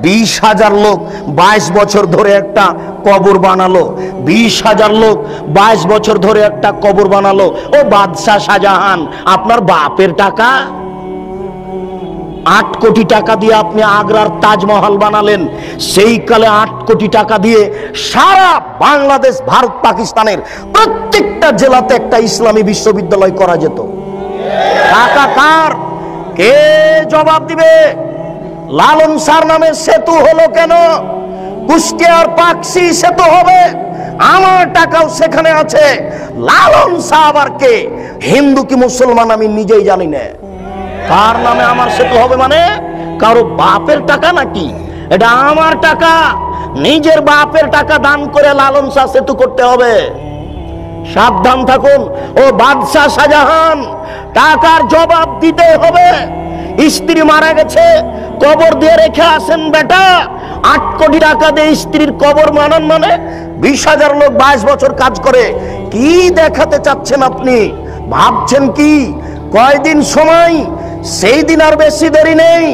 20,000 লোক 22 বছর ধরে একটা কবর বানালো। 20,000 লোক 22 বছর ধরে একটা কবর বানালো। ও বাদশাহ শাহজাহান, আপনার বাপের টাকা 8 কোটি টাকা দিয়ে আপনি আগ্রার তাজমহল বানালেন। সেই কালে 8 কোটি টাকা দিয়ে সারা বাংলাদেশ, ভারত, পাকিস্তানের প্রত্যেকটা জেলাতে একটা ইসলামী বিশ্ববিদ্যালয় করা যেত। টাকা কার? কে জবাব দিবে? লালন শাহর নামে সেতু হলো কেন? কুষ্টিয়ার পাকশি সেতু হবে, আমার টাকাও সেখানে আছে। লালন শাহ আবার কে? হিন্দু কি মুসলমান আমি নিজেই জানি না। কার নামে আমার সেতু হবে? মানে কারো বাপের টাকা নাকি? এটা আমার টাকা, নিজের বাপের টাকা দান করে লালন শাহ সেতু করতে হবে। সাবধান থাকুন ও বাদশাহ শাহজাহান, টাকার জবাব দিতে হবে। স্ত্রী মারা গেছে, কবর দিয়ে রেখে আসেন বেটা। 8 কোটি টাকা দিয়ে স্ত্রীর কবর বানান মানে 20,000 লোক 22 বছর কাজ করে। কি দেখাতে চাচ্ছেন আপনি? ভাবছেন কি কয়দিন সময়? সেই দিন আর বেশি দেরি নেই,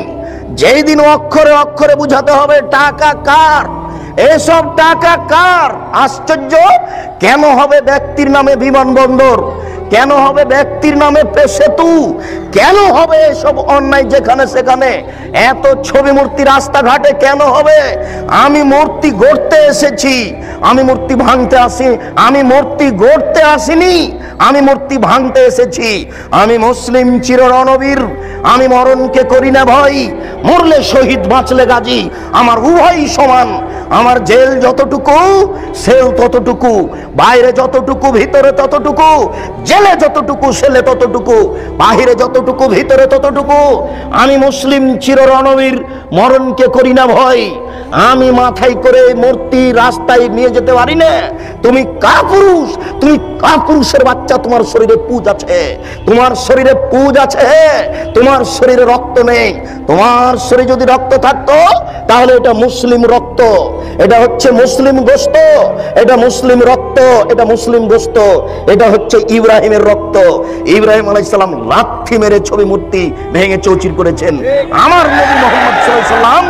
যেই দিন অক্ষরে অক্ষরে বুঝাতে হবে টাকা কার। এসব টাকা কার? আশ্চর্য! কেন হবে ব্যক্তির নামে বিমানবন্দর? কেন হবে ব্যক্তির নামে সেতু? কেন হবে এসব অন্যায় যেখানে সেখানে? এত ছবি মূর্তি রাস্তাঘাটে কেন হবে? আমি মূর্তি গড়তে এসেছি, আমি মূর্তি ভাঙতে আসি, আমি মূর্তি গড়তে আসিনি, আমি মূর্তি ভাঙতে এসেছি। আমি মুসলিম চির রণবীর, আমি মরণকে করি না ভয়। মরলে শহীদ, বাঁচলে গাজী, আমার উভয় সমান। আমার জেল যতটুকু সেল ততটুকু, বাইরে যতটুকু ভিতরে ততটুকু, জেলে যতটুকু সেলে ততটুকু, বাহিরে যতটুকু ভিতরে ততটুকু। আমি মুসলিম চির রণবীর, মরণকে করি না ভয়। আমি মাথায় করে মূর্তি রাস্তায় নিয়ে যেতে পারি না। তুমি কাপুরুষ, তুমি কাপুরুষের বাচ্চা। তোমার শরীরে পুজ আছে, তোমার শরীরে পুজ আছে, তোমার শরীরে রক্ত নেই। তোমার শরীরে যদি রক্ত থাকতো তাহলে এটা মুসলিম রক্ত, এটা হচ্ছে মুসলিম গোশত, এটা মুসলিম রক্ত, এটা মুসলিম গোশত, এটা হচ্ছে ইব্রাহিমের রক্ত। ইব্রাহিম আলাইহিস সালাম লাঠি মেরে ছবি মূর্তি ভেঙে চৌচির করেছেন। আমার নবী মুহাম্মদ সাল্লাল্লাহু আলাইহি ওয়াসাল্লাম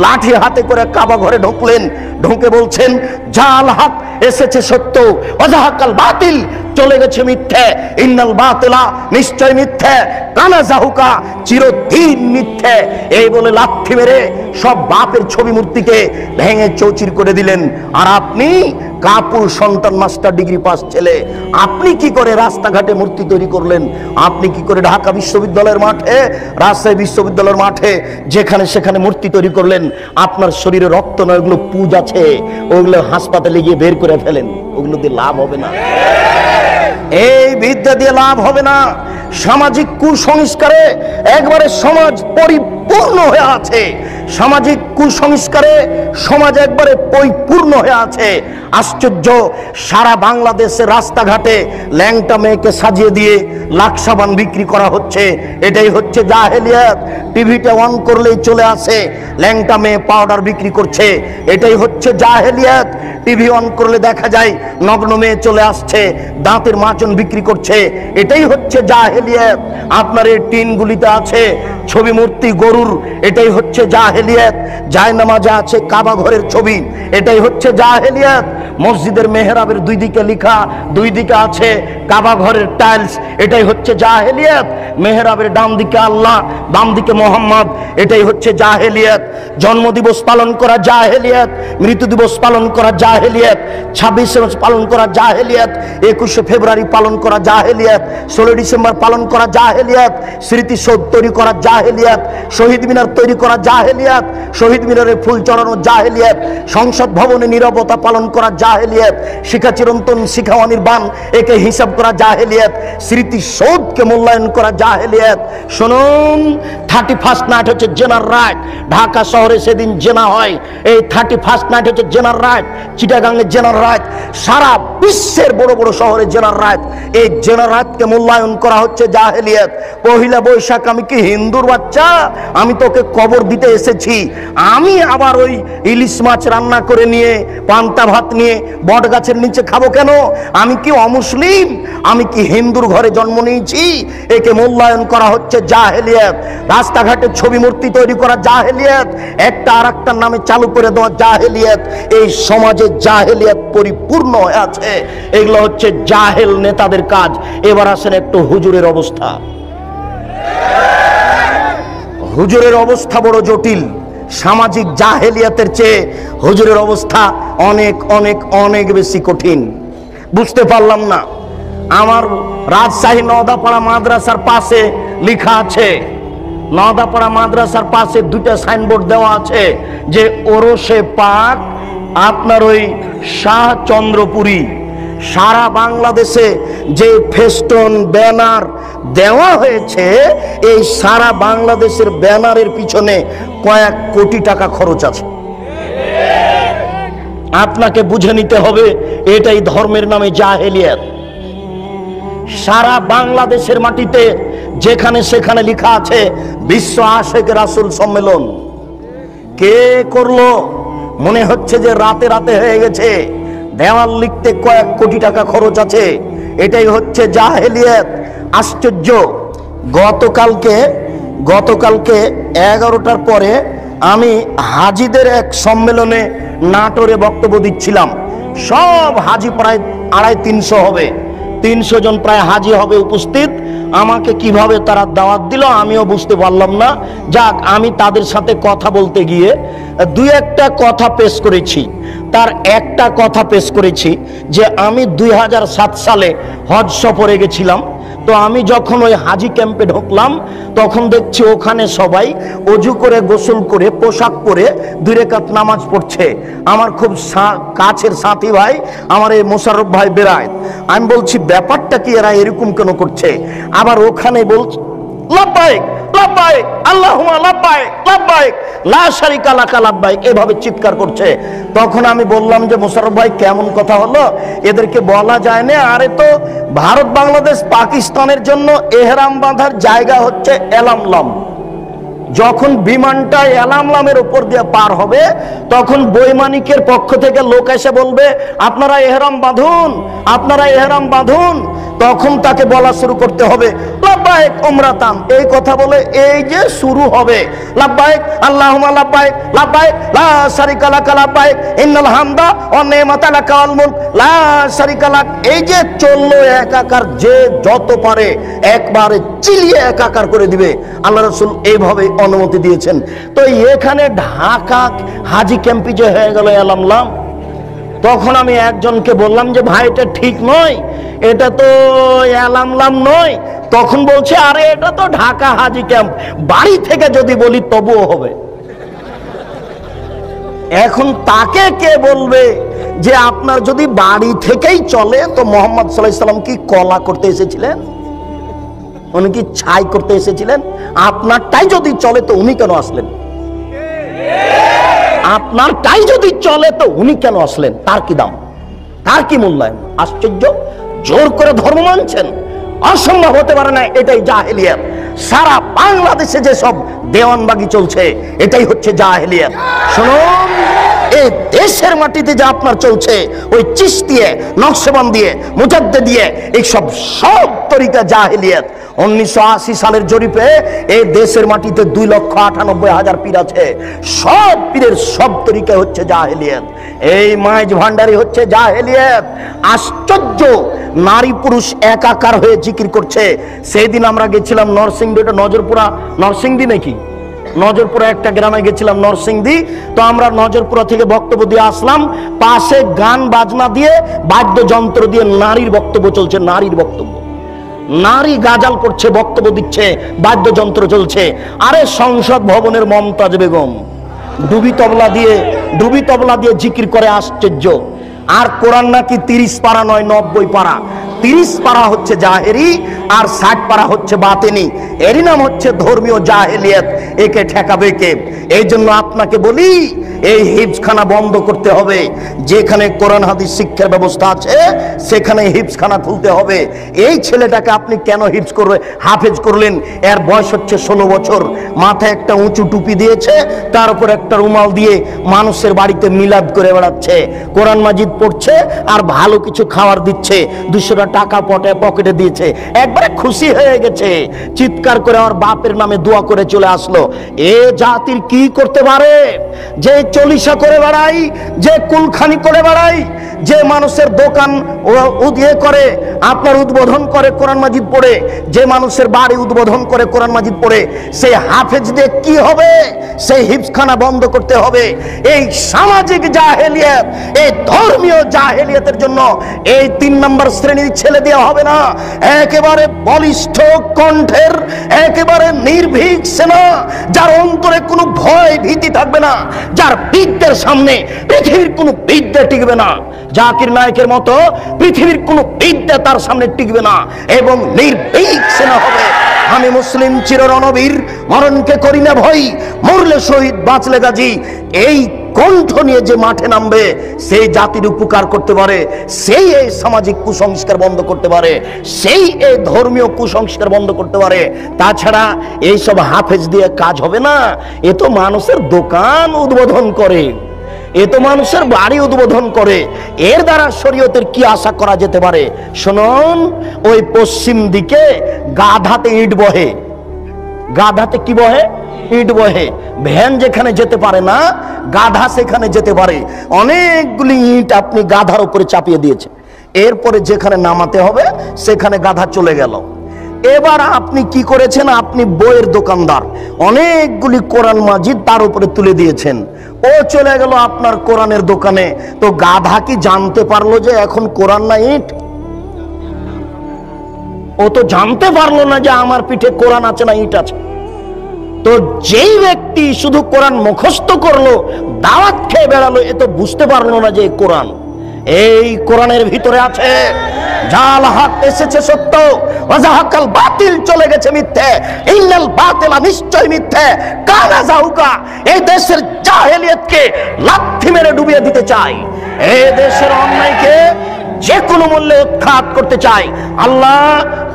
লাঠি হাতে করে কাবা ঘরে ঢুকলেন, ঢুকে বলছেন জাল হক এসেছে সত্য, ওয়াজাহাকাল বাতিল চলে গেছে মিথ্যে, ইন্নাল বাতিলা নিশ্চয় মিথ্যে, কানা জাহুকা চিরদিন মিথ্যে। এই বলে লাঠি মেরে সব বাপের ছবি মূর্তিকে ভেঙে চৌচির করে দিলেন। আর আপনি কাপুর সন্তান, মাস্টার ডিগ্রি পাস ছেলে, আপনি কি করে রাস্তাঘাটে মূর্তি তৈরি করলেন? আপনি কি করে ঢাকা বিশ্ববিদ্যালয়ের মাঠে, রাজশাহী বিশ্ববিদ্যালয়ের মাঠে, যেখানে সেখানে মূর্তি তৈরি করলেন? আপনার শরীরে রক্ত নয়, ওগুলো পুজ আছে, ওগুলো হাসপাতালে গিয়ে বের করে ফেলেন, ওগুলো দিয়ে লাভ হবে না। এই বিদ্যা দিয়ে লাভ হবে না। সামাজিক কুসংস্কারে একবারে সমাজ পরিপূর্ণ হয়ে আছে, সামাজিক কুসংস্কারে সমাজ একবারে পরিপূর্ণ হয়ে আছে। আশ্চর্য! সারা বাংলাদেশের রাস্তাঘাটে ল্যাংটা মেয়েকে সাজিয়ে দিয়ে লাক্সাবান বিক্রি করা হচ্ছে। এটাই হচ্ছে জাহেলিয়াত। টিভিতে অন করলেই চলে আসে ল্যাংটা মেয়ে পাউডার বিক্রি করছে, এটাই হচ্ছে জাহেলিয়াত। টিভি অন করলে দেখা যায় নগ্ন মেয়ে চলে আসছে, দাঁতের মাজন বিক্রি করছে, এটাই হচ্ছে জাহেলিয়াত। আপনার এই টিনগুলিতে আছে ছবি মূর্তি গরুর, এটাই হচ্ছে জাহেলিয়াত। জায়নামাজে আছে কাবা ঘরের ছবি, এটাই হচ্ছে জাহেলিয়াত। মসজিদের মেহরাবের দুই দিকে লেখা, দুই দিকে আছে কাবা ঘরের টাইলস, এটাই হচ্ছে জাহেলিয়াত। মেহরাবের ডান দিকে আল্লাহ, বাম দিকে মোহাম্মদ, এটাই হচ্ছে জাহেলিয়াত। জন্মদিবস পালন করা জাহেলিয়াত, মৃত্যু দিবস পালন করা জাহেলিয়াত, 26শে মার্চ পালন করা জাহেলিয়াত, 21শে ফেব্রুয়ারি পালন করা জাহেলিয়াত, 16 ডিসেম্বর পালন করা জাহেলিয়াত, স্মৃতিসৌধ তৈরি করা জাহেলিয়াত, শহীদ মিনার তৈরি করা জাহেলিয়াত, শহীদ মিনারে ফুল চড়ানো জাহেলিয়াত, সংসদ ভবনে নীরবতা পালন করা জাহেলিয়াত, শিখা চিরন্তন শিখা অনির্বাণ একে হিসাব করা জাহেলিয়াত, স্মৃতিসৌধকে মূল্যায়ন করা জাহেলিয়াত। শুনুন, 31st নাইট হচ্ছে জেনার রাইট। ঢাকা শহরে সেদিন জেনা হয়, এই 31st নাইট হচ্ছে জেনার রাইট। চিটাগাংয়ে জেনার রাইট, সারা বিশ্বের বড় বড় শহরে জেনার রাইট। এই জেনার রাইটকে মূল্যায়ন করা হচ্ছে জাহেলিয়াত। পহিলা বৈশাখ আমি কি হিন্দুর বাচ্চা? আমি তোকে কবর দিতে এসেছি। আমি আবার ওই ইলিশ মাছ রান্না করে নিয়ে, পান্তা ভাত নিয়ে বট গাছের নিচে খাবো কেন? আমি কি অমুসলিম? আমি কি হিন্দুর ঘরে জন্ম নিয়েছি? একে মূল্যায়ন করা হচ্ছে জাহেলিয়াত। রাস্তাঘাটে ছবি মূর্তি তৈরি করা জাহেলিয়াত, একটা আর একটার নামে চালু করে দেওয়া জাহেলিয়াত। এই সমাজে জাহেলিয়াত পরিপূর্ণ হয়ে আছে। এগুলো হচ্ছে জাহেল নেতাদের কাজ। এবার আসেন একটু হুজুরের অবস্থা। হুজুরের অবস্থা বড় জটিল। সামাজিক জাহেলিয়াতের চেয়ে হুজুরের অবস্থা অনেক অনেক অনেক বেশি কঠিন। বুঝতে পারলাম না। আমার রাজশাহী নওদাপাড়া মাদ্রাসার পাশে লেখা আছে, নওদাপাড়া মাদ্রাসার পাশে দুইটা সাইনবোর্ড দেওয়া আছে যে ওরসে পাক আপনার ওই শাহ চন্দ্রপুরী। সারা বাংলাদেশে যে ফেস্টন ব্যানার দেওয়া হয়েছে, এই সারা বাংলাদেশের ব্যানারের পিছনে কয়েক কোটি টাকা খরচ আছে। আপনাকে বুঝে নিতে হবে এটাই ধর্মের নামে জাহেলিয়াত। সারা বাংলাদেশের মাটিতে যেখানে সেখানে লেখা আছে বিশ্ব আশেক রাসূল সম্মেলন। কে করলো? মনে হচ্ছে যে রাতে রাতে হয়ে গেছে। দেওয়াল লিখতে কয়েক কোটি টাকা খরচ আছে। এটাই হচ্ছে জাহেলিয়াত। আশ্চর্য। গতকালকে 11টার পরে আমি হাজিদের এক সম্মেলনে নাটোরে বক্তব্য দিচ্ছিলাম। সব হাজি প্রায় 250-300 হবে, 300 জন প্রায় হাজি হবে উপস্থিত। আমাকে কিভাবে তারা দাওয়াত দিল আমিও বুঝতে পারলাম না। যাক, আমি তাদের সাথে কথা বলতে গিয়ে দুই একটা কথা পেশ করেছি। তার একটা কথা পেশ করেছি যে আমি 2007 সালে হজ সফরে গেছিলাম। তো আমি যখন ওই হাজি ক্যাম্পে ঢুকলাম তখন দেখছি ওখানে সবাই অজু করে গোসল করে পোশাক পরে 2 রাকাত নামাজ পড়ছে। আমার খুব কাছের সাথী ভাই আমার এই মোশাররফ ভাই বেরায়। আমি বলছি ব্যাপারটা কি, এরা এরকম কেন করছে? আবার ওখানে বলছে লাব্বাইক লাব্বাইক আল্লাহুম্মা লাব্বাইক লাব্বাইক লা শারিকা লাকা লাব্বাইক, এভাবে চিৎকার করছে। তখন আমি বললাম যে মোশাররফ ভাই কেমন কথা হলো, এদেরকে বলা যায় না। আরে তো ভারত বাংলাদেশ পাকিস্তানের জন্য এহরাম বাঁধার জায়গা হচ্ছে এলামলাম। যখন বিমানটা এলামলামের উপর দিয়ে পার হবে তখন বৈমানিকের পক্ষ থেকে লোক এসে বলবে আপনারা এহরাম বাঁধুন, আপনারা এহরাম বাঁধুন। তখন তাকে বলা শুরু করতে হবে লাব্বাইক উমরাতান। এই কথা বলে এই যে শুরু হবে লাব্বাইক আল্লাহুম্মা লাব্বাইক লাব্বাইক লা শারিকা লাকা লাব্বাইক ইন্নাল হামদা ওয়া নি'মাতা লাকা ওয়াল মুলক লা শারিকা লাক। এই যে চললো একাকার, যে যত পারে একবারে চিলিয়ে একাকার করে দিবে। আল্লাহ রাসূল এইভাবে অনুমতি দিয়েছেন। তো এখানে ঢাকা হাজি ক্যাম্পে যে হয়ে গেল এলামলাম, তখন আমি একজনকে বললাম যে ভাই এটা ঠিক নয়, এটা তো এলামলাম নয়। তখন বলছে আরে এটা তো ঢাকা হাজি ক্যাম্প, বাড়ি থেকে যদি বলি তবুও হবে। এখন তাকে কে বলবে যে আপনার যদি বাড়ি থেকেই চলে তো মোহাম্মদ সাল্লাল্লাহু আলাইহি সাল্লাম কি কলা করতে এসেছিলেন? উনি কি ছাই করতে এসেছিলেন? আপনারটাই যদি চলে তো উনি কেন আসলেন? আপনারটাই যদি চলে তো উনি কেন আসলেন? তার কি দাম, তার কি মূল্যায়ন? আশ্চর্য। জোর করে ধর্ম মানছেন, অসম্ভব হতে পারে না। এটাই জাহেলিয়াত। সারা বাংলাদেশে যে সব দেওয়ানবাগি চলছে এটাই হচ্ছে জাহেলিয়াত। শুনুন, এই দেশের মাটিতে যে আপনার চলছে ওই চিশতিয়া নকশবন্দিয়ে মুজাদ্দিদিয়ে এই সব তরিকা জাহেলিয়াত। 1980 সালের জরিপে এই দেশের মাটিতে 2,98,000 পীর আছে। সব পীরের সব তরিকা হচ্ছে জাহেলিয়াত। এই মাইজ ভান্ডারি হচ্ছে জাহেলিয়াত। আশ্চর্য, নারী পুরুষ একাকার হয়ে জিকির করছে। সেই দিন আমরা গেছিলাম নরসিংদী, নজরপুরা নরসিংদী নাকি নজরপুরা একটা গ্রামে গেছিলাম নরসিংদী। তো আমরা নজরপুরা থেকে বক্তব্য দিয়ে আসলাম, পাশে গান বাজনা দিয়ে বাদ্যযন্ত্র দিয়ে নারীর বক্তব্য চলছে। নারীর বক্তব্য, নারী গাজাল করছে, বক্তব্য দিচ্ছে, বাদ্যযন্ত্র চলছে। আরে সংসদ ভবনের মমতাজ বেগম ডুবি তবলা দিয়ে জিকির করে। আশ্চর্য। আর কোরআন নাকি 30 পারা নয় 90 পারা। 30 পারা হচ্ছে জাহেরি আর 60 পারা হচ্ছে বাতিনি। এরই নাম হচ্ছে ধর্মীয় জাহেলিয়াত। একে ঠেকাবে কে? এই জন্য আপনাকে বলি, এই হিফজখানা বন্ধ করতে হবে। যেখানে কোরআন হাদিস শিক্ষার ব্যবস্থা আছে সেখানে হিফজখানা খুলতে হবে। এই ছেলেটাকে আপনি কেন হাফেজ করলেন? এর বয়স হচ্ছে 16 বছর, মাথায় একটা উঁচু টুপি দিয়েছে, তার উপর একটা রুমাল দিয়ে মানুষের বাড়িতে মিলাদ করে বেড়াচ্ছে, কোরআন মাজিদ পড়ছে আর ভালো কিছু খাবার দিচ্ছে, 200 টাকা পকেটে দিয়েছে, একবারে খুশি হয়ে গেছে, চিৎকার করে আমার বাপের নামে দোয়া করে চলে আসলো। এ জাতির কি করতে পারে? যে চলিসা করে বেড়াই, যে কুলখানি করে বেড়াই, যে মানুষের দোকান করে আপনার উদ্বোধন করে কোরআন মাজিদ পড়ে, যে মানুষের বাড়ি উদ্বোধন করে কোরআন মাজিদ পড়ে, সেই হাফেজ দিয়ে কি হবে? সেই হিফজখানা বন্ধ করতে হবে। এই সামাজিক জাহেলিয়াত, এই ধর্মীয় জাহেলিয়াতের জন্য এই 3 নম্বর শ্রেণীর ছেলে দেওয়া হবে না। একেবারে বলিষ্ঠ কণ্ঠের, একেবারে নির্ভীক সেনা, যার অন্তরে কোনো ভয় ভীতি থাকবে না, যার বিদ্যের সামনে পৃথিবীর কোনো বিদ্যা টিকবে না। জাকির নায়কের মতো পৃথিবীর কোনো বিদ্যা তার সামনে টিকবে না, এবং নির্ভীক সেনা হবে। আমি মুসলিম চির রণবীর, মরণকে করি না ভয়, মরলে শহীদ বাঁচলে গাজী। এই কণ্ঠ নিয়ে যে মাঠে নামবে, সেই জাতির উপকার করতে পারে, সেই এই সামাজিক কুসংস্কার বন্ধ করতে পারে, সেই এই ধর্মীয় কুসংস্কার বন্ধ করতে পারে। তাছাড়া এইসব হাফেজ দিয়ে কাজ হবে না। এ তো মানুষের দোকান উদ্বোধন করে, এ তো মানুষের বাড়ি উদ্বোধন করে। এর দ্বারা শরীয়তের কি আশা করা যেতে পারে? শুনুন, ওই পশ্চিম দিকে গাধাতে ইট বহে। গাধাতে কি বহে? ইট বহে। ভ্যান যেখানে যেতে পারে না, গাধা সেখানে যেতে পারে। অনেকগুলি ইট আপনি গাধার উপরে চাপিয়ে দিয়েছে, এরপরে যেখানে নামাতে হবে সেখানে গাধা চলে গেল। এবার আপনি কি করেছেন? আপনি বইয়ের দোকানদার, অনেকগুলি কোরআন মাজিদ তার উপরে তুলে দিয়েছেন, ও চলে গেল আপনার কোরআনের দোকানে। তো গাধা কি জানতে পারলো যে এখন কোরআন না ইট? ও তো জানতে পারলো না যে আমার পিঠে কোরআন আছে না ইট আছে। তো যেই ব্যক্তি শুধু কোরআন মুখস্থ করলো, দাওয়াত খেয়ে বেড়ালো, এ তো বুঝতে পারলো না যে কোরআন, এই কোরআনের ভিতরে আছে জাল হক এসেছে সত্য, ওয়াজাহাকাল বাতিল চলে গেছে মিথ্যে, ইন্নাল বাতিলা নিশ্চয় মিথ্যে, কানা যাউকা। এই দেশের জাহেলিয়াতকে লাথি মেরে ডুবিয়ে দিতে চাই, এই দেশের অন্যায়কে যে কোনো মূল্যে উৎখাত করতে চাই। আল্লাহ,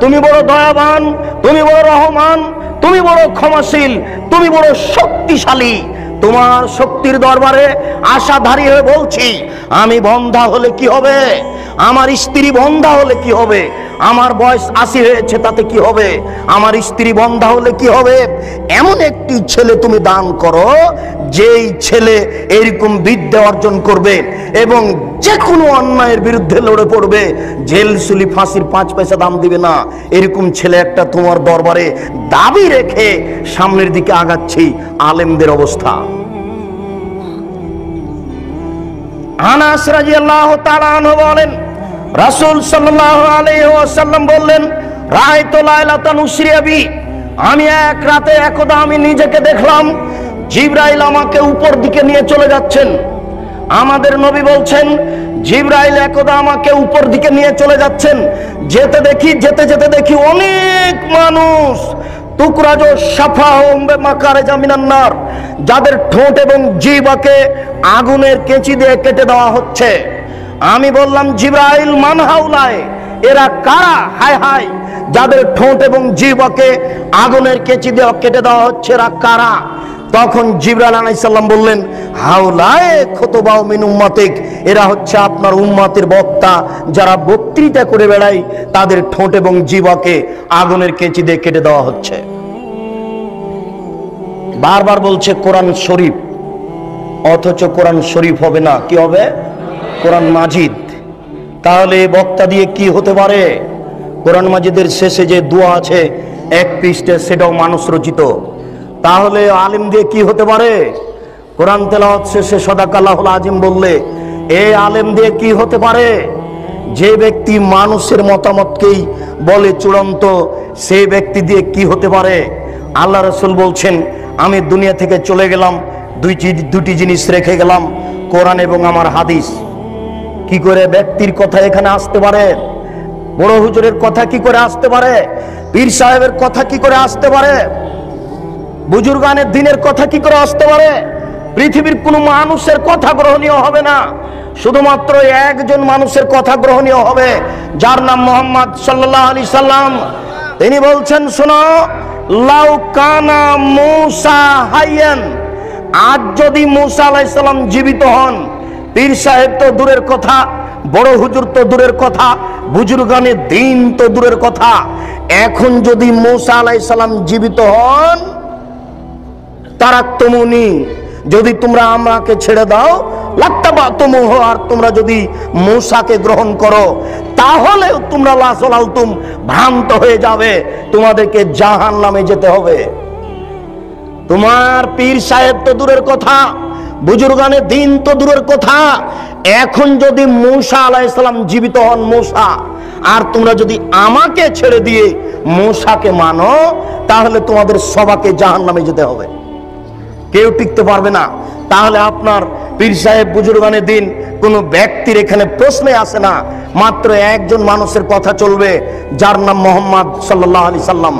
তুমি বড় দয়াবান, তুমি বড় রহমান, তুমি বড় ক্ষমাশীল, তুমি বড় শক্তিশালী। তোমার শক্তির দরবারে আশাধারী হয়ে বলছি, আমি বন্ধা হলে কি হবে? আমার স্ত্রী বন্ধা হলে কি হবে? আমার বয়স 80 হয়েছে, তাতে কি হবে? আমার স্ত্রী বন্ধা হলে কি হবে? এমন একটি ছেলে তুমি দান করো, যেই ছেলে এরকম বিদ্যা অর্জন করবে এবং যে কোনো অন্যায়ের বিরুদ্ধে লড়ে পড়বে, জেল সুলি ফাঁসির 5 পয়সা দাম দিবে না। এরকম ছেলে একটা তোমার দরবারে দাবি রেখে সামনের দিকে আগাচ্ছি। আলেমদের অবস্থা, আনাস রাদিয়াল্লাহু তাআলা আনহু বলেন, রাসূল সাল্লাল্লাহু আলাইহি ওয়াসাল্লাম বললেন, রাআইতু লাইলাতান উসরিয়া বি, আমি এক রাতে একদা আমি নিজেকে দেখলাম জিবরাইল আমাকে উপর দিকে নিয়ে চলে যাচ্ছেন। আমাদের নবী বলছেন, জিবরাইল একদা আমাকে উপর দিকে নিয়ে চলে যাচ্ছেন। যেতে যেতে দেখি অনেক মানুষ, তুকরাজো সাফাহুম বিমাকারিজা মিনান নার, যাদের ঠোঁট এবং জিহ্বাকে আগুনের কেঁচি দিয়ে কেটে দেওয়া হচ্ছে। আমি বললাম, জিবরাইল মান হাউলায়, এরা কারা? হায় হায়, যাদের ঠোঁট এবং জিহ্বাকে আগুনের কেঁচি দিয়ে কেটে দেওয়া হচ্ছে, এরা কারা? তখন জিবরাইল আলাইহিস সালাম বললেন, হাউলায়ে খুতবাউ মিন উম্মাতিক, এরা হচ্ছে আপনার উম্মতের বক্তা, যারা বক্তৃতা করে বেড়ায়, তাদের ঠোঁট এবং জিহ্বাকে আগুনের কেঁচি দিয়ে কেটে দেওয়া হচ্ছে। বারবার বলছে কোরআন শরীফ, অথচ কোরআন শরীফ হবে না, কি হবে? কোরআন মাজিদ। তাহলে বক্তা দিয়ে কি হতে পারে? কোরআন মাজিদের শেষে যে দোয়া আছে 1 পৃষ্ঠা, সেটাও মানুষ রচিত। তাহলে আলিম দিয়ে কি হতে পারে? কোরআন তেলাওয়াত শেষে সাদাকাল্লাহুল আজিম বললে এই আলেম দিয়ে কি হতে পারে? যে ব্যক্তি মানুষের মতামতকেই বলে চূড়ান্ত, সেই ব্যক্তি দিয়ে কি হতে পারে? আল্লাহ রাসূল বলছেন, আমি দুনিয়া থেকে চলে গেলাম, দুটি জিনিস রেখে গেলাম, কোরআন এবং আমার হাদিস। কি করে ব্যক্তির কথা এখানে আসতে পারে? বড় হুজুরের কথা কি করে আসতে পারে? পীর সাহেবের কথা কি করে আসতে পারে? বুজুর্গানের দিনের কথা কি করে আসতে পারে? পৃথিবীর কোন মানুষের কথা গ্রহণীয় হবে না, শুধুমাত্র একজন মানুষের কথা গ্রহণীয় হবে, যার নাম মোহাম্মদ সাল্লাল্লাহু আলাইহি সাল্লাম। তিনি বলছেন, শোনো, লাউ কানা মূসা হাইয়ান, আজ যদি মূসা আলাইহিস সালাম জীবিত হন, পীর সাহেব তো দূরের কথা, বড় হুজুর তো দূরের কথা, বুজুর্গানের দিন তো দূরের কথা, এখন যদি মূসা আলাইহিস সালাম জীবিত হন, তারাক্তুমুনি, যদি তোমরা আমাকে ছেড়ে দাও, লাত্তাবাতুমুহ, আর তোমরা যদি মূসাকে গ্রহণ করো, তাহলে তোমরা লাসলালতুম, ভ্রান্ত হয়ে যাবে, তোমাদেরকে জাহান্নামে যেতে হবে। তোমার পীর সাহেব তো দূরের কথা, বুজুর্গানের দিন তো দূরের কথা, এখন যদি মূসা আলাইহিস সালাম জীবিত হন, মূসা, আর তোমরা যদি আমাকে ছেড়ে দিয়ে মূসাকে মানো, তাহলে তোমাদের সবাইকে জাহান্নামে যেতে হবে, কেউ টিকতে পারবে না। তাহলে আপনার পীর সাহেব, বুজুর্গানের দিন কোন ব্যক্তির এখানে প্রশ্নে আসে না, মাত্র একজন মানুষের কথা চলবে, যার নাম মোহাম্মদ সাল্লাল্লাহু আলাইহি সাল্লাম।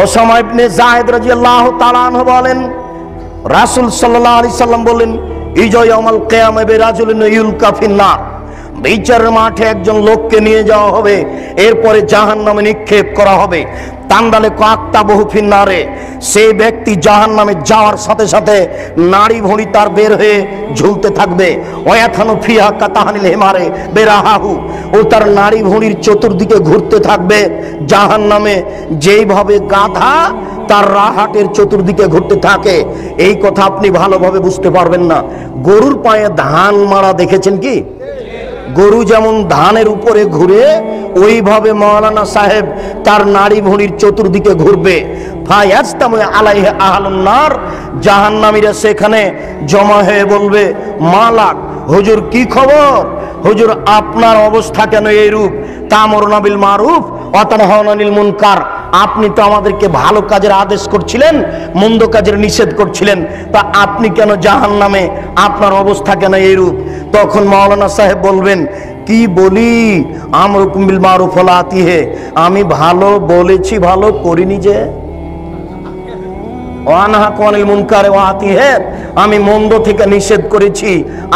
ওসামা ইবনে যায়েদ রাদিয়াল্লাহু তাআলা আনহু বলেন, রাসূল সাল্লাল্লাহু আলাইহি সাল্লাম বলেন, ইজা ইয়াউমাল কিয়ামা বিরাজুলিন ইউলকা ফিন্নার, বিচারের মাঠে একজন লোককে নিয়ে যাওয়া হবে, এরপরে জাহান্নামে নিক্ষেপ করা হবে। তান্দালে কাকতা বহু ফিন্নারে, সেই ব্যক্তি জাহান্নামে যাওয়ার সাথে সাথে নাড়ি ভুঁড়ি তার বের হয়ে ঝুলতে থাকবে। ওয়াথানু ফিহা কাতাহানিল হিমারে বেরাহাহু, ও তার নাড়ি ভুঁড়ির চতুর্দিকে ঘুরতে থাকবে জাহান্নামে, যেইভাবে গাধা তার রাহাটের চতুর্দিকে ঘুরতে থাকে। এই কথা আপনি ভালোভাবে বুঝতে পারবেন না। গরুর পায়ে ধান মারা দেখেছেন কি? গরু যেমন ধানের উপরে ঘুরে, ওইভাবে মাওলানা সাহেব তার নাড়ি ভুঁড়ির চতুর্দিকে ঘুরবে। ফায়াজতামু আলাইহি আহলুন নার, জাহান্নামীরা সেখানে জমা হয়ে বলবে, মালাক, হুজুর কি খবর? হুজুর আপনার অবস্থা কেন এইরূপ? তা'মুরুনা বিল মারুফ ওয়া তানহাউনা আনিল মুনকার, আপনি তো আমাদেরকে ভালো কাজের আদেশ করছিলেন, মন্দ কাজের নিষেধ করছিলেন, তা আপনি কেন জাহান্নামে? আপনার অবস্থা কেন এইরূপ? তখন মাওলানা সাহেব বলবেন, কি বলি, আমরুকুম বিল মারুফ ওয়া লা আতিহে, আমি ভালো বলেছি, ভালো করিনি যে। ওয়ানহাকুম আনিল মুনকার ওয়া আতিহে, আমি মন্দ থেকে নিষেধ করেছি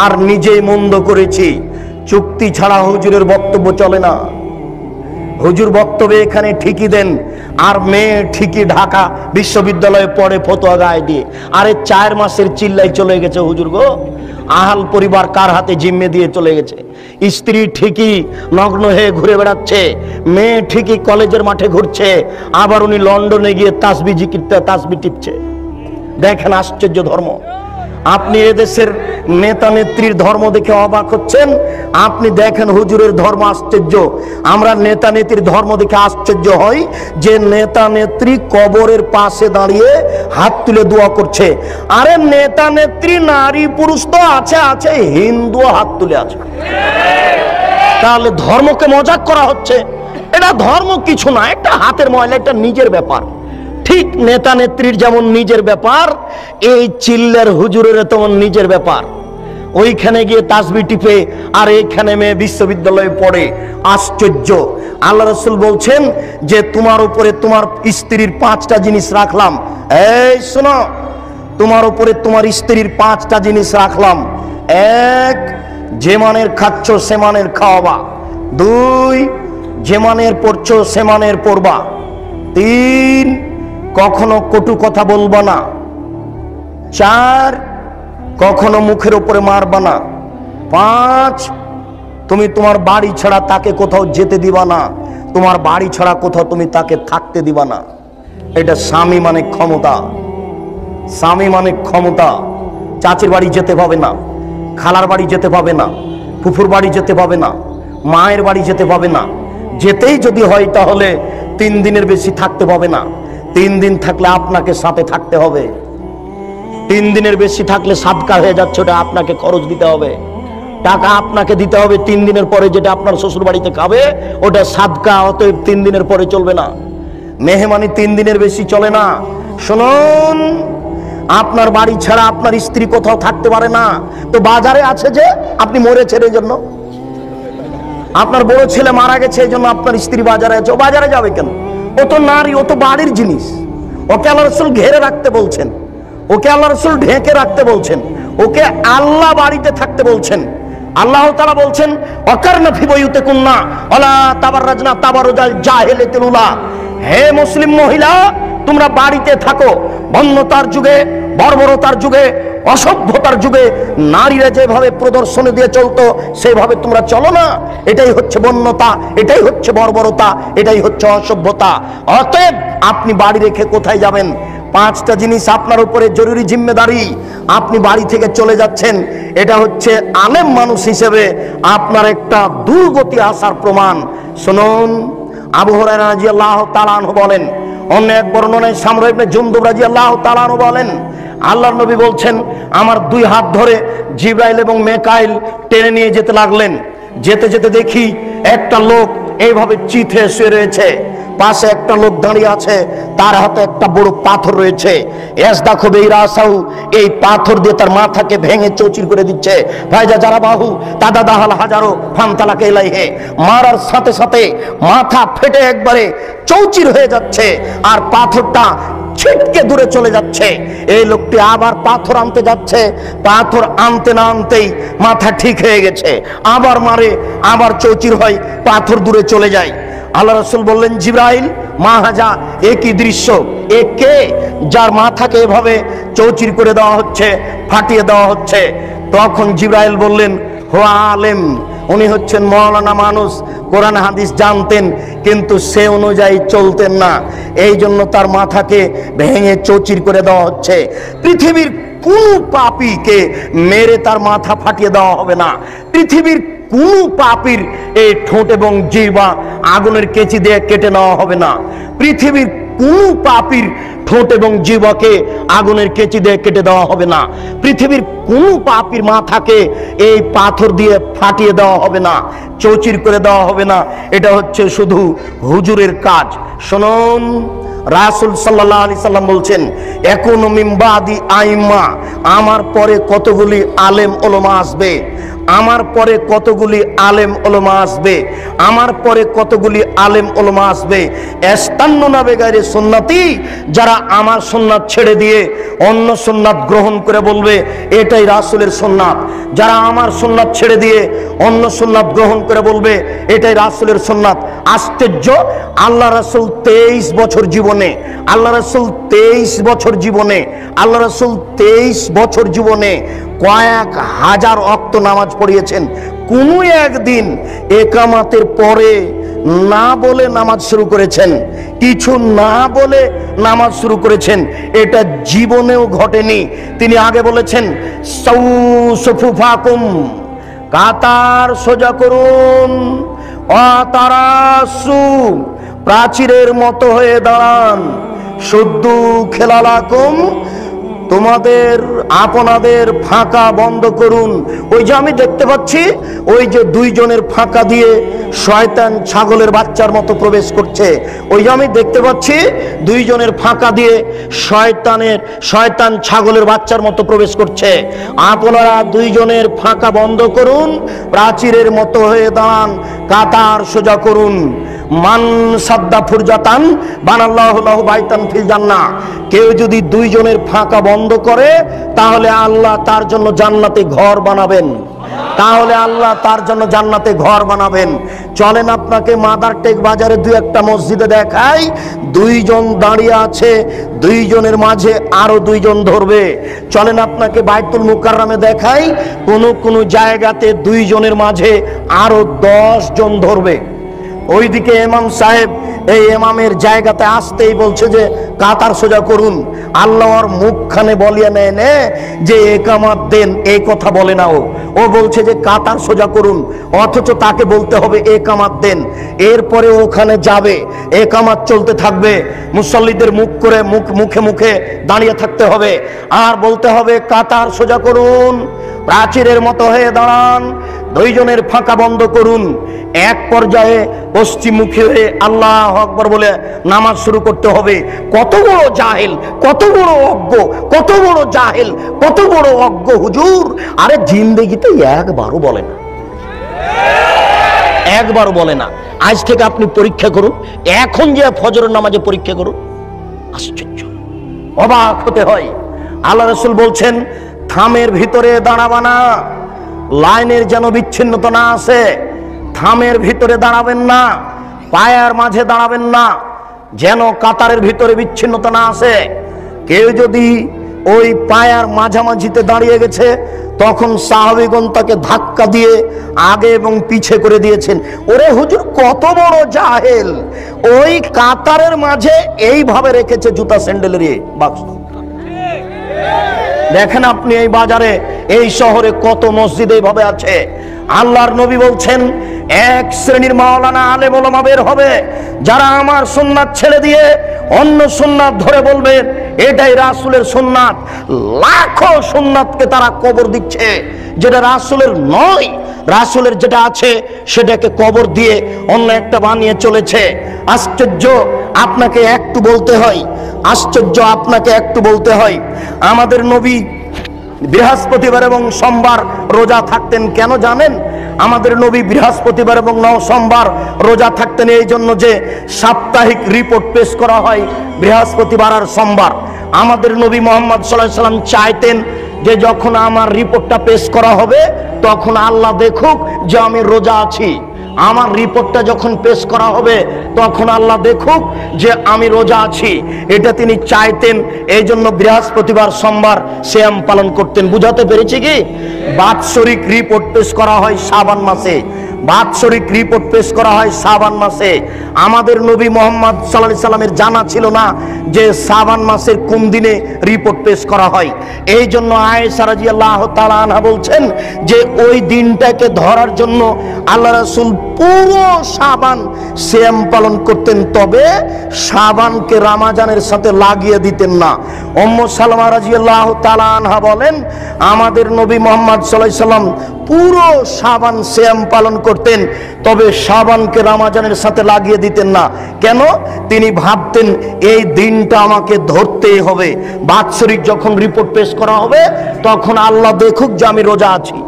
আর নিজেই মন্দ করেছি। চুক্তি ছাড়া হুজুরের বক্তব্য চলে না। হুজুর বক্তব্য এখানে ঠিকই দেন, আর মেয়ে ঠিকই ঢাকা বিশ্ববিদ্যালয়ে পড়ে ফতোয়া গায়ে দিয়ে। আরে 4 মাসের চিল্লাই চলে গেছে হুজুর গো, আহাল পরিবার কার হাতে জিম্মে দিয়ে চলে গেছে। স্ত্রী ঠিকই নগ্ন হয়ে ঘুরে বেড়াচ্ছে, মেয়ে ঠিকই কলেজের মাঠে ঘুরছে, আবার উনি লন্ডনে গিয়ে তাসবিহ জিকিরটা তাসবিহ টিপছে। দেখেন আশ্চর্য ধর্ম। আপনি এদেশের নেতা নেত্রীর ধর্ম দেখে অবাক হচ্ছেন, আপনি দেখেন হুজুরের ধর্ম আশ্চর্য। আমরা নেতা নেত্রীর ধর্ম দেখে আশ্চর্য হই যে নেতা নেত্রী কবরের পাশে দাঁড়িয়ে হাত তুলে দোয়া করছে। আরে নেতা নেত্রী নারী পুরুষ তো আছে আছে, হিন্দু হাত তুলে আছে। তাহলে ধর্মকে মজাক করা হচ্ছে। এটা ধর্ম কিছু না, এটা হাতের ময়লা, এটা নিজের ব্যাপার। ঠিক নেতা নেত্রীর যেমন নিজের ব্যাপার, এই চিল্লার হুজুরের তেমন নিজের ব্যাপার। ওইখানে গিয়ে তাসবিহ টিপে আর এইখানে মেয়ে বিশ্ববিদ্যালয়ে পড়ে। আশ্চর্য। আল্লাহ রাসূল বলছেন যে তোমার উপরে তোমার স্ত্রীর 5টা জিনিস রাখলাম। এই শোনো, তোমার উপরে তোমার স্ত্রীর 5টা জিনিস রাখলাম। 1, যে মানের খাচ্ছ সে মানের খাওয়াবা। 2, যে মানের পড়ছো সে মানের পড়বা। 3, কখনো কটু কথা বলবা না। 4, কখনো মুখের উপরে মারবা না। 5, তুমি তোমার বাড়ি ছাড়া তাকে কোথাও যেতে দিবা না, তোমার বাড়ি ছাড়া কোথাও তুমি তাকে থাকতে দিবা না। এটা স্বামী মানে ক্ষমতা। স্বামী মানে ক্ষমতা। চাচির বাড়ি যেতে পাবে না, খালার বাড়ি যেতে পাবে না, ফুফুর বাড়ি যেতে পাবে না, মায়ের বাড়ি যেতে পাবে না। যেতেই যদি হয় তাহলে 3 দিনের বেশি থাকতে পাবে না। 3 দিন থাকলে আপনাকে সাথে থাকতে হবে। 3 দিনের বেশি থাকলে সাদকা হয়ে যাচ্ছে, ওটা আপনাকে খরচ দিতে হবে, টাকা আপনাকে দিতে হবে। 3 দিনের পরে যেটা আপনার শ্বশুর বাড়িতে খাবে ওটা সাদকা, অতএব 3 দিনের পরে চলবে না। মেহমানি 3 দিনের বেশি চলে না। শুনুন, আপনার বাড়ি ছাড়া আপনার স্ত্রী কোথাও থাকতে পারে না। তো বাজারে আছে যে আপনি মরেছেন এই জন্য, আপনার বড় ছেলে মারা গেছে, এই জন্য আপনার স্ত্রী বাজারে আছে। ও বাজারে যাবে কেন? ও তো নারী, ও তো বাড়ির জিনিস। ওকে আল্লাহ রাসূল ঘেরে রাখতে বলছেন, ওকে আল্লাহ রাসূল ঢেকে রাখতে বলছেন, ওকে আল্লাহ বাড়িতে থাকতে বলছেন। আল্লাহ তাআলা বলছেন ওয়াকারনা ফি বুয়ুতিকুন্না ওয়ালা তাবাররাজনা তাবারুজাল জাহিলিয়াতিল উলা। হে মুসলিম মহিলা, তোমরা বাড়িতে থাকো। বন্যতার যুগে, বর্বরতার যুগে, অসভ্যতার যুগে নারীরা যেভাবে প্রদর্শনী দিয়ে চলতো সেভাবে তোমরা চলো না। এটাই হচ্ছে বন্যতা, এটাই হচ্ছে বর্বরতা, এটাই হচ্ছে অসভ্যতা। অতএব আপনি বাড়ি রেখে কোথায় যাবেন? পাঁচটা জিনিস আপনার উপরে জরুরি জিম্মেদারি। আপনি বাড়ি থেকে চলে যাচ্ছেন, এটা হচ্ছে আলেম মানুষ হিসেবে আপনার একটা দুর্গতি আসার প্রমাণ। শুনুন, আবু হুরায়রা রাদিয়াল্লাহু তাআলা আনহু বলেন, অন্য এক বর্ণনায় সামরা ইবনে জুনদুব রাদিয়াল্লাহু তাআলা আনহু বলেন, আল্লাহর নবী বলছেন, আমার দুই হাত ধরে জিবরাইল এবং মিকাইল টেনে নিয়ে যেতে লাগলেন। যেতে যেতে দেখি একটা লোক এইভাবে চিথে শুয়ে রয়েছে, পাশে একটা লোক দাঁড়িয়ে আছে, তার হাতে একটা বড় পাথর রয়েছে। দেখো বেইরাসাউ, এই পাথর দিয়ে তার মাথাকে ভেঙে চৌচির করে দিচ্ছে। ফায়জা যারা বাহু তাদা দাহাল হাজারো ফান্তালাকে ইলাইহে, মারার সাথে সাথে মাথা ফেটে একবারে চৌচির হয়ে যাচ্ছে আর পাথরটা ছিটকে দূরে চলে যাচ্ছে। এই লোকটি আবার পাথর আনতে যাচ্ছে, পাথর আনতে না আনতেই মাথা ঠিক হয়ে গেছে, আবার মারে, আবার চৌচির হয়, পাথর দূরে চলে যায়। আল্লাহ রাসূল বললেন, জিবরাইল মা হাজা, একই দৃশ্য, একে যার মাথাকে এভাবে চৌচির করে দেওয়া হচ্ছে, ফাটিয়ে দেওয়া হচ্ছে। তখন জিবরাইল বললেন, হো আলেম, উনি হচ্ছেন মওলানা মানুষ, কোরআন হাদিস জানতেন কিন্তু সে অনুযায়ী চলতেন না, এই জন্য তার মাথাকে ভেঙে চৌচির করে দেওয়া হচ্ছে। পৃথিবীর কোন পাপীকে মেরে তার মাথা ফাটিয়ে দেওয়া হবে না। পৃথিবীর কোন পাপীর এই ঠোঁট এবং জিহ্বা আগুনের কেচি দিয়ে কেটে নেওয়া হবে না। পৃথিবীর কোন পাপীর ঠোঁট এবং জিহ্বাকে আগুনের কেচি দিয়ে কেটে দেওয়া হবে না। পৃথিবীর কোন পাপীর মাথাকে এই পাথর দিয়ে ফাটিয়ে দেওয়া হবে না, চৌচির করে দেওয়া হবে না। এটা হচ্ছে শুধু হুজুরের কাজ। শুনুন, রাসূল সাল্লাল্লাহু আলাইহি সাল্লাম বলছেন, একুনু মিন বাদি আইম্মা, আমার পরে কতগুলি আলেম ওলামা আসবে, আমার পরে কতগুলি আলেম ওলামা আসবে, আমার পরে কতগুলি আলেম ওলামা আসবে, ইস্তান্নুনা বিগাইরি সুন্নতি, যারা আমার সুন্নাত ছেড়ে দিয়ে অন্য সুন্নাত গ্রহণ করে বলবে এটাই রাসূলের সুন্নাত। যারা আমার সুন্নাত ছেড়ে দিয়ে অন্য সুন্নাত গ্রহণ করে বলবে এটাই রাসূলের সুন্নাত। আশ্চর্য, আল্লাহ রাসূল 23 বছর জীবনে, আল্লাহ রাসূল 23 বছর জীবনে, আল্লাহ রাসূল 23 বছর জীবনে কয়েক হাজার ওয়াক্ত নামাজ পড়িয়েছেন। কোন একদিন একামাতের পরে না বলে নামাজ শুরু করেছেন, কিছু না বলে নামাজ শুরু করেছেন, এটা জীবনেও ঘটেনি। তিনি আগে বলেছেন, সুফুফাকুম, কাতার সোজা করুন, অতারাসু, প্রাচীরের মতো হয়ে দাঁড়ান, শুদ্ধু খেলালাকুম, তোমাদের আপনাদের ফাঁকা বন্ধ করুন। ওই যে আমি দেখতে পাচ্ছি, ওই যে দুইজনের ফাঁকা দিয়ে শয়তান ছাগলের বাচ্চার মতো প্রবেশ করছে, ওই যে আমি দেখতে পাচ্ছি দুইজনের ফাঁকা দিয়ে শয়তান ছাগলের বাচ্চার মতো প্রবেশ করছে। আপনারা দুইজনের ফাঁকা বন্ধ করুন, প্রাচীরের মতো হয়ে দাঁড়ান, কাতার সোজা করুন। মান সাদ্দা ফুরজাতান বানাল্লাহু লাহু বাইতান ফিল জান্নাহ, কেউ যদি দুইজনের ফাঁকা বন্ধ করে তাহলে আল্লাহ তার জন্য জান্নাতে ঘর বানাবেন, তাহলে আল্লাহ তার জন্য জান্নাতে ঘর বানাবেন। চলেন আপনাকে মাদারটেক বাজারে দুই একটা মসজিদে দেখাই, দুইজন দাঁড়িয়ে আছে, দুইজনের মাঝে আরো দুইজন ধরবে। চলেন আপনাকে বাইতুল মুকাররমে দেখাই, কোন জায়গাতে দুইজনের মাঝে আরো 10 জন ধরবে। ওইদিকে ইমাম সাহেব এই ইমামের জায়গাতে আসতেই বলছে যে কাতার সোজা করুন। আল্লাহর মুখখানে বলিয়া নেয় যে একামাত দেন, এই কথা বলে না। ও বলছে যে কাতার সোজা করুন, অথচ তাকে বলতে হবে একামাত দেন। এরপরে ওখানে যাবে, একামাত চলতে থাকবে, মুসল্লিদের মুখে মুখে দাঁড়িয়ে থাকতে হবে আর বলতে হবে কাতার সোজা করুন, প্রাচীরের মতো হয়ে দাঁড়ান, দুইজনের ফাঁকা বন্ধ করুন। এক পর্যায়ে পশ্চিমমুখী হয়ে আল্লাহু আকবার বলে নামাজ শুরু করতে হবে। কত বড় জাহেল, কত বড় অজ্ঞ, কত বড় জাহেল, কত বড় অজ্ঞ হুজুর! আরে জিন্দেগিতে একবারও বলে না, একবারও বলে না। আজ থেকে আপনি পরীক্ষা করুন, এখন যে ফজরের নামাজে পরীক্ষা করুন, আশ্চর্য, অবাক হতে হয়। আল্লাহ রাসূল বলছেন, থামের ভিতরে দাঁড়াবা না, লাইনের যেন বিচ্ছিন্নতা না আসে। থামের ভিতরে দাঁড়াবেন না, পায়ের মাঝে দাঁড়াবেন না, যেন কাতারের ভিতরে বিচ্ছিন্নতা না আসে। কেউ যদি ওই পায়ের মাঝামাঝিতে দাঁড়িয়ে গেছে, তখন সাহাবীগণ তাকে ধাক্কা দিয়ে আগে এবং পিছে করে দিয়েছেন। ওরে হুজুর, কত বড় জাহেল, ওই কাতারের মাঝে এইভাবে রেখেছে জুতা স্যান্ডেলের বাক্স। দেখেন আপনি এই বাজারে, এই শহরে কত মসজিদ এইভাবে আছে। আল্লাহর নবী বলছেন, এক শ্রেণীর মাওলানা আলেম ওলামা বের হবে, যারা আমার সুন্নাত ছেড়ে দিয়ে অন্য সুন্নাত ধরে বলবে এটাই রাসূলের সুন্নাত। লাখো সুন্নাতকে তারা কবর দিচ্ছে, যেটা রাসূলের নয়। রাসূলের যেটা আছে সেটাকে কবর দিয়ে অন্য একটা বানিয়ে চলেছে। আশ্চর্য, আপনাকে একটু বলতে হয়, আশ্চর্য, আপনাকে একটু বলতে হয়। আমাদের নবী বৃহস্পতিবার এবং সোমবার রোজা থাকতেন, কেন জানেন? আমাদের নবী বৃহস্পতিবার এবং সোমবার রোজা থাকতেন এই জন্য যে সাপ্তাহিক রিপোর্ট পেশ করা হয় বৃহস্পতিবার আর সোমবার। আমাদের নবী মুহাম্মদ সাল্লাল্লাহু আলাইহি সাল্লাম চাইতেন যে যখন আমার রিপোর্টটা পেশ করা হবে তখন আল্লাহ দেখুক যে আমি রোজা আছি। আমার রিপোর্টটা যখন পেশ করা হবে তখন আল্লাহ দেখুক যে আমি রোজা আছি, এটা তিনি চাইতেন। এই জন্য বৃহস্পতিবার সোমবার সিয়াম পালন করতেন। বুঝাতে পেরেছি কি? বাৎসরিক রিপোর্ট পেশ করা হয় শাবান মাসে, বাৎসরিক রিপোর্ট পেশ করা হয় শাবান মাসে। আমাদের নবী মুহাম্মদ সাল্লাল্লাহু আলাইহি সাল্লামের জানা ছিল না যে শাবান মাসের কোন দিনে রিপোর্ট পেশ করা হয়। এই জন্য আয়েশা রাদিয়াল্লাহু তাআলা আনহা বলছেন যে ওই দিনটাকে ধরার জন্য আল্লাহ রাসূল পুরো শাবান সিয়াম পালন করতেন, তবে শাবানকে রমজানের সাথে লাগিয়ে দিতেন না। উম্মু সালামা রাদিয়াল্লাহু তাআলা আনহা বলেন, আমাদের নবী মুহাম্মদ সাল্লাল্লাহু আলাইহি সাল্লাম পুরো শাবান সিয়াম পালন করতেন, তবে শাবানকে রমজানের সাথে লাগিয়ে দিতেন না। কেন? তিনি ভাবতেন এই দিনটা আমাকে ধরতেই হবে। বাৎসরিক যখন রিপোর্ট পেশ করা হবে তখন আল্লাহ দেখুক যে আমি রোজা আছি।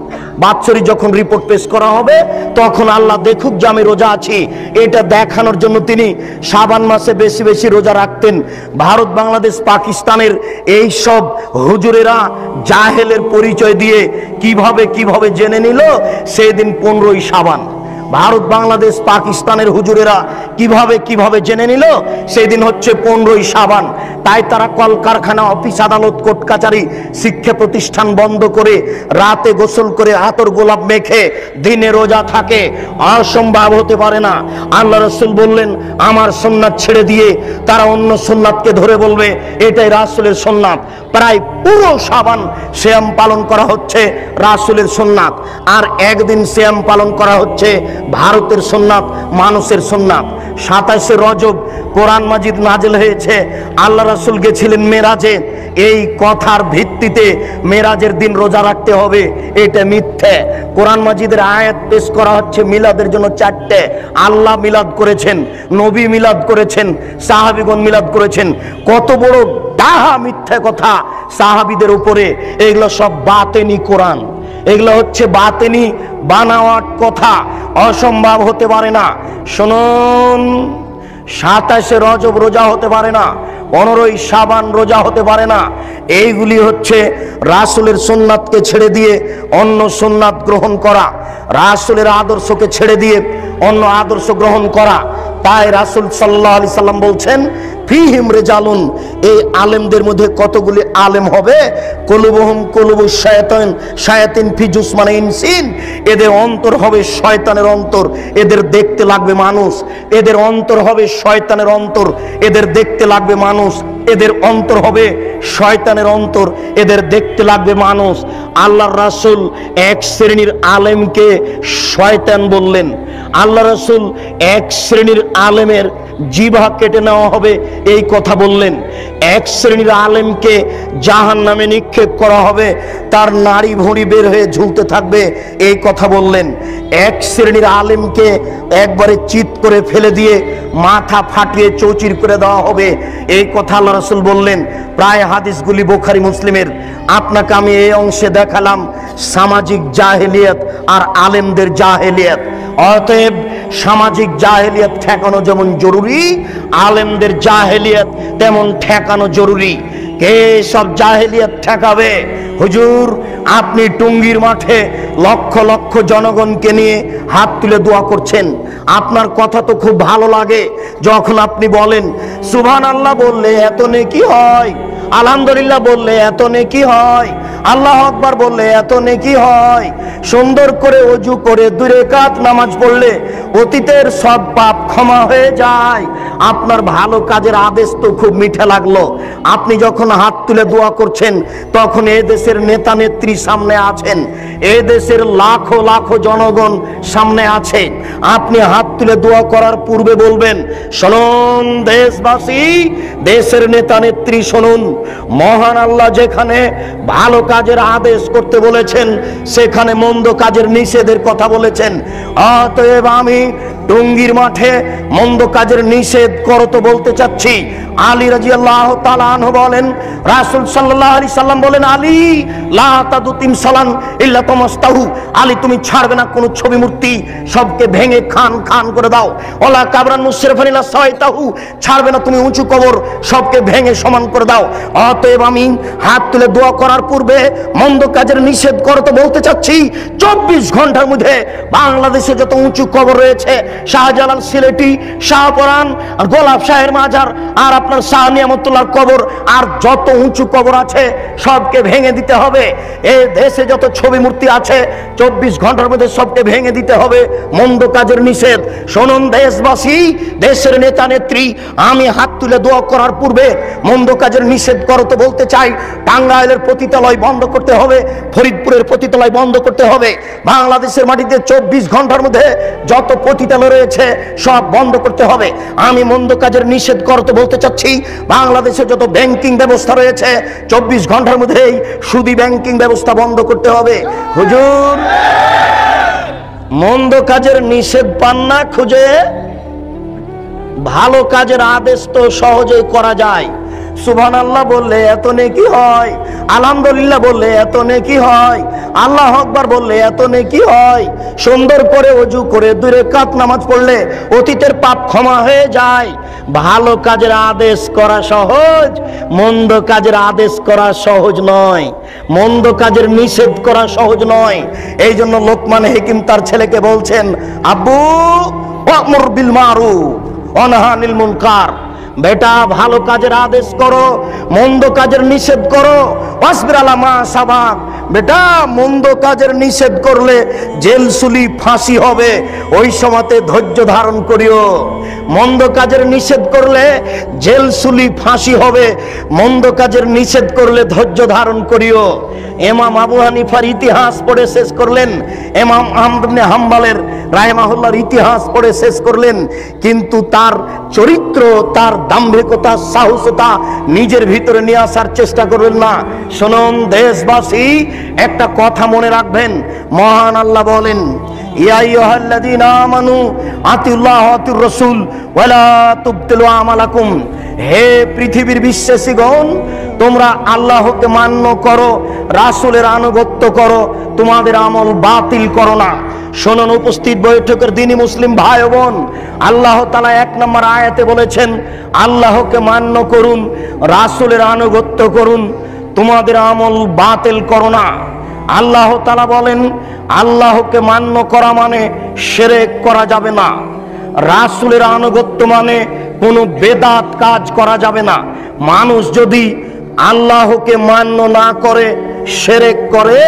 বাৎসরিক যখন রিপোর্ট পেশ করা হবে তখন আল্লাহ দেখুক যে আমি রোজা আছি, এটা দেখানোর জন্য তিনি শাবান মাসে বেশি বেশি রোজা রাখতেন। ভারত, বাংলাদেশ, পাকিস্তানের এই সব হুজুরেরা জাহেলের পরিচয় দিয়ে কিভাবে কিভাবে জেনে নিল সেদিন 15ই শাবান। ভারত, বাংলাদেশ, পাকিস্তানের হুজুরেরা কিভাবে কিভাবে জেনে নিল সেদিন হচ্ছে 15ই শাবান। তাই তারা কলকারখানা, অফিস, আদালত, কোর্ট কাচারি, শিক্ষা প্রতিষ্ঠান বন্ধ করে রাতে গোসল করে আতর গোলাপ মেখে দিনে রোজা থাকে। অসম্ভব হতে পারে না। আল্লাহ রাসূল বললেন, আমার সুন্নাত ছেড়ে দিয়ে তারা অন্য সুন্নাতকে ধরে বলবে এটাই রাসূলের সুন্নাত। প্রায় পুরো শাবান সিয়াম পালন করা হচ্ছে রাসূলের সুন্নাত, আর একদিন সিয়াম পালন করা হচ্ছে ভারতের সুন্নাত, মানুষের সুন্নাত। 27শে রজব কোরআন মাজিদ নাজিল হয়েছে, আল্লাহ রাসূল গেছিলেন মেরাজে। এই কথার ভিত্তিতে মেরাজের দিন রোজা রাখতে হবে, এটা মিথ্যে। কোরআন মাজিদের আয়াত পেশ করা হচ্ছে মিলাদের জন্য 4টে। আল্লাহ মিলাদ করেছেন, নবী মিলাদ করেছেন, সাহাবীগণ মিলাদ করেছেন। কত বড় ডাহা মিথ্যে কথা সাহাবীদের উপরে! এগুলো সব বাতেনি কোরআন, এগুলো হচ্ছে বাতেনি বানাওয়াট কথা, অসম্ভব হতে পারে না। শুনুন, 27শে রজব রোজা হতে পারে না, 15ই শাবান রোজা হতে পারে না। এইগুলি হচ্ছে রাসূলের সুন্নাতকে ছেড়ে দিয়ে অন্য সুন্নাত গ্রহণ করা, রাসূলের আদর্শকে ছেড়ে দিয়ে অন্য আদর্শ গ্রহণ করা। তাই রাসূল সাল্লাল্লাহু আলাইহি সাল্লাম বলছেন, ফিহিম রিজালুন, এই আলেমদের মধ্যে কতগুলি আলেম হবে, কুলুবুহুম কুলুবুশ শায়াতিন, শায়াতিন ফি জুসমানি ইনসিন, এদের অন্তর হবে শয়তানের অন্তর, এদের দেখতে লাগবে মানুষ। এদের অন্তর হবে শয়তানের অন্তর, এদের দেখতে লাগবে মানুষ। এদের অন্তর হবে শয়তানের অন্তর, এদের দেখতে লাগবে মানুষ। আল্লাহর রাসূল এক শ্রেণীর আলেমকে শয়তান বললেন। আল্লাহ রাসূল এক শ্রেণীর আলেমের জিহ্বা কেটে নেওয়া হবে এই কথা বললেন। এক শ্রেণীর আলেমকে জাহান্নামে নিক্ষেপ করা হবে, তার নাড়ি ভুঁড়ি বের হয়ে ঝুলতে থাকবে এই কথা বললেন। এক শ্রেণীর আলেমকে একবারে চিৎ করে ফেলে দিয়ে মাথা ফাটিয়ে চৌচির করে দেওয়া হবে এই কথা আল্লাহ রাসূল বললেন। প্রায় হাদিসগুলি বুখারী মুসলিমের। আপনাকে আমি এই অংশে দেখালাম সামাজিক জাহেলিয়াত আর আলেমদের জাহেলিয়াত। অতএব সামাজিক জাহেলিয়াত ঠেকানো যেমন জরুরি, আলেমদের জাহেলিয়াত তেমন ঠেকানো জরুরি। কে সব জাহেলিয়াত ঠেকাবে? হুজুর, আপনি টুঙ্গির মাঠে লক্ষ লক্ষ জনগণকে নিয়ে হাত তুলে দোয়া করছেন। আপনার কথা তো খুব ভালো লাগে যখন আপনি বলেন সুবহানাল্লাহ বললে এত নেকি হয়, আলহামদুলিল্লাহ বললে এত নেকি হয়, আল্লাহ আকবার বললে এত নেকি হয়। সুন্দর করে ওযু করে 2 রাকাত নামাজ পড়লে অতীতের সব পাপ ক্ষমা হয়ে যায়। আপনার ভালো কাজের আদেশ তো খুব মিঠা লাগলো। আপনি যখন হাত তুলে দোয়া করছেন তখন এই দেশের নেতা নেত্রী সামনে আছেন, এই দেশের লাখো লাখো জনগণ সামনে আছে। আপনি হাত তুলে দোয়া করার পূর্বে বলবেন, শুনুন দেশবাসী, দেশের নেতা নেত্রী শুনুন, মহান আল্লাহ যেখানে ভালো কাজের আদেশ করতে বলেছেন সেখানে মন্দ কাজের নিষেধের কথা বলেছেন। অতএব আমি টুঙ্গির মাঠে মন্দ কাজের নিষেধ করতে বলতে চাচ্ছি। আলী রাদিয়াল্লাহু তাআলা আনহু বলেন, রাসূল সাল্লাল্লাহু আলাইহি সাল্লাম বলেন, আলী লা তাদুতিম সালান ইল্লা তামাস্তাহু, আলী তুমি ছাড়বে না কোন ছবি মূর্তি, সবকে ভেঙে খান খান করে দাও। ওলা কাবরান মুশরিফান ইল্লা সাওয়াইতাহু, ছাড়বে না তুমি উঁচু কবর, সবকে ভেঙে সমান করে দাও। অতএব আমি হাত তুলে দোয়া করার পূর্বে মন্দ কাজের নিষেধ করতে বলতে চাচ্ছি। 24 ঘন্টার মধ্যে বাংলাদেশে যত উঁচু কবর রয়েছে, শাহজালাল সিলেটি, শাহপরান, আর গোলাপ শাহের মাজার, আর আপনার শাহ নিয়ামতুল্লাহর কবর, আর যত উঁচু কবর আছে সবকে ভেঙে দিতে হবে। এই দেশে যত ছবি মূর্তি আছে 24 ঘন্টার মধ্যে সবকে ভেঙে দিতে হবে। মন্দ কাজের নিষেধ। শুনুন দেশবাসী, দেশের নেতা নেত্রী, আমি হাত তুলে দোয়া করার পূর্বে মন্দ কাজের নিষেধ করতে বলতে চাই। টাঙ্গাইলের পতিতালয় বন্ধ করতে হবে, ফরিদপুরের পতিতালয় বন্ধ করতে হবে। বাংলাদেশের মাটিতে 24 ঘন্টার মধ্যে যত পতিতালয় রয়েছে সব বন্ধ করতে হবে। আমি মন্দ কাজের নিষেধ করতে বলতে চাচ্ছি। বাংলাদেশে যত ব্যাংকিং ব্যবস্থা রয়েছে 24 ঘন্টার মধ্যেই সুদী ব্যাংকিং ব্যবস্থা বন্ধ করতে হবে। হুজুর, মন্দ কাজের নিষেধ পান না খুঁজে? ভালো কাজের আদেশ তো সহজেই করা যায়। সুবহানাল্লাহ বললে এত নেকি হয়, আলহামদুলিল্লাহ বললে এত নেকি হয়, আল্লাহ আকবার বললে এত নেকি হয়। সুন্দর করে ওযু করে 2 রাকাত নামাজ পড়লে অতীতের পাপ ক্ষমা হয়ে যায়। ভালো কাজের আদেশ করা সহজ, মন্দ কাজের আদেশ করা সহজ নয়, মন্দ কাজের নিষেধ করা সহজ নয়। এই জন্য লোকমান হাকিম তার ছেলেকে বলছেন, আব্বু ওয়ামুর বিল মারুফ ওয়া নাহি আনিল মুনকার, বেটা ভালো কাজের আদেশ করো, মন্দ কাজের নিষেধ করো। ওয়াসবির আলা মা সাবাক, বেটা মন্দ কাজের নিষেধ করলে জেলসুলি ফাঁসি হবে, ওই সময়তে ধৈর্য ধারণ করিও। মন্দ কাজের নিষেধ করলে জেলসুলি ফাঁসি হবে, মন্দ কাজের নিষেধ করলে ধৈর্য ধারণ করিও। ইমাম আবু হানিফার ইতিহাস পড়ে শেষ করলেন, ইমাম আহমদ ইবনে হাম্বলের রাহিমাহুল্লাহর ইতিহাস পড়ে শেষ করলেন, কিন্তু তার চরিত্র, তার দাম্ভিকতা, সাহসতা নিজের ভিতরে নিয়ে আসার চেষ্টা করবেন না। শুনুন দেশবাসী, একটা কথা মনে রাখবেন, মহান আল্লাহ বলেন, ইয়া আইয়ুহাল্লাযীনা আমানু আতিউল্লাহ ওয়া আতিউর রাসূল ওয়া লা তুবতিলু আমালাকুম, হে পৃথিবীর বিশ্বাসীগণ, তোমরা আল্লাহকে মান্য করো, রাসূলের আনুগত্য করো, তোমাদের আমল বাতিল করো না। শুনুন উপস্থিত বৈঠকের দিনী মুসলিম ভাই ও বোন, আল্লাহ তাআলা 1 নম্বর আয়াতে বলেছেন, আল্লাহকে মান্য করুন, রাসূলের আনুগত্য করুন, তোমাদের আমল বাতিল করো না। আল্লাহ তাআলা বলেন, আল্লাহকে মান্য করা মানে শিরক করা যাবে না, রাসূলের আনুগত্য মানে কোনো বেদাত কাজ করা যাবে না। মানুষ যদি আল্লাহকে মান্য না করে শিরক করে,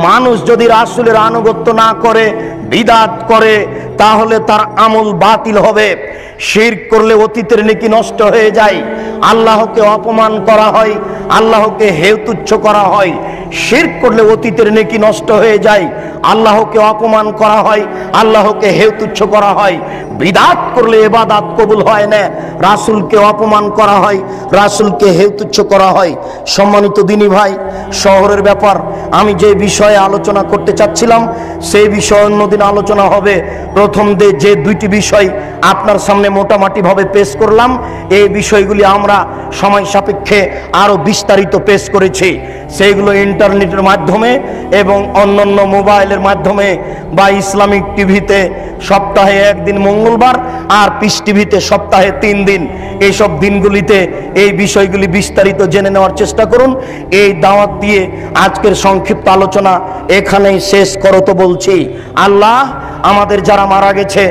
মানুষ যদি রাসূলের আনুগত্য না করে বিদআত করে, তাহলে তার আমল বাতিল হবে। শিরক করলে অতীতের নেকি নষ্ট হয়ে যায়, আল্লাহকে অপমান করা হয়, আল্লাহকে হেয় তুচ্ছ করা হয়। শিরক করলে অতীতের নেকি নষ্ট হয়ে যায়, আল্লাহকে অপমান করা হয়, আল্লাহকে হেয় তুচ্ছ করা হয়। বিদআত করলে ইবাদত কবুল হয় না, রাসূলকে অপমান করা হয়, রাসূলকে হেয় তুচ্ছ করা হয়। সম্মানিত দিনী ভাই, শহরের ব্যাপার আমি যে বিষয়ে আলোচনা করতে চাচ্ছিলাম সেই বিষয়ে অন্যদিন আলোচনা হবে। প্রথম যে 2টি বিষয় আপনার সামনে মোটামুটিভাবে পেশ করলাম, এই বিষয়গুলি আমরা সময় সাপেক্ষে আরো বিস্তারিত পেশ করেছি। সেইগুলো ইন্টারনেটের মাধ্যমে এবং অন্যান্য মোবাইলের মাধ্যমে বা ইসলামিক টিভিতে সপ্তাহে একদিন মঙ্গলবার, আর পিস টিভিতে সপ্তাহে 3 দিন। এইসব দিনগুলিতে এই বিষয়গুলি বিস্তারিত জেনে নেওয়ার চেষ্টা করুন। এই দাওয়াত দিয়ে আজকের সংক্ষিপ্ত আলোচনা এখানেই শেষ করতে বলছি। আল্লাহ আমাদের যারা মারা গেছে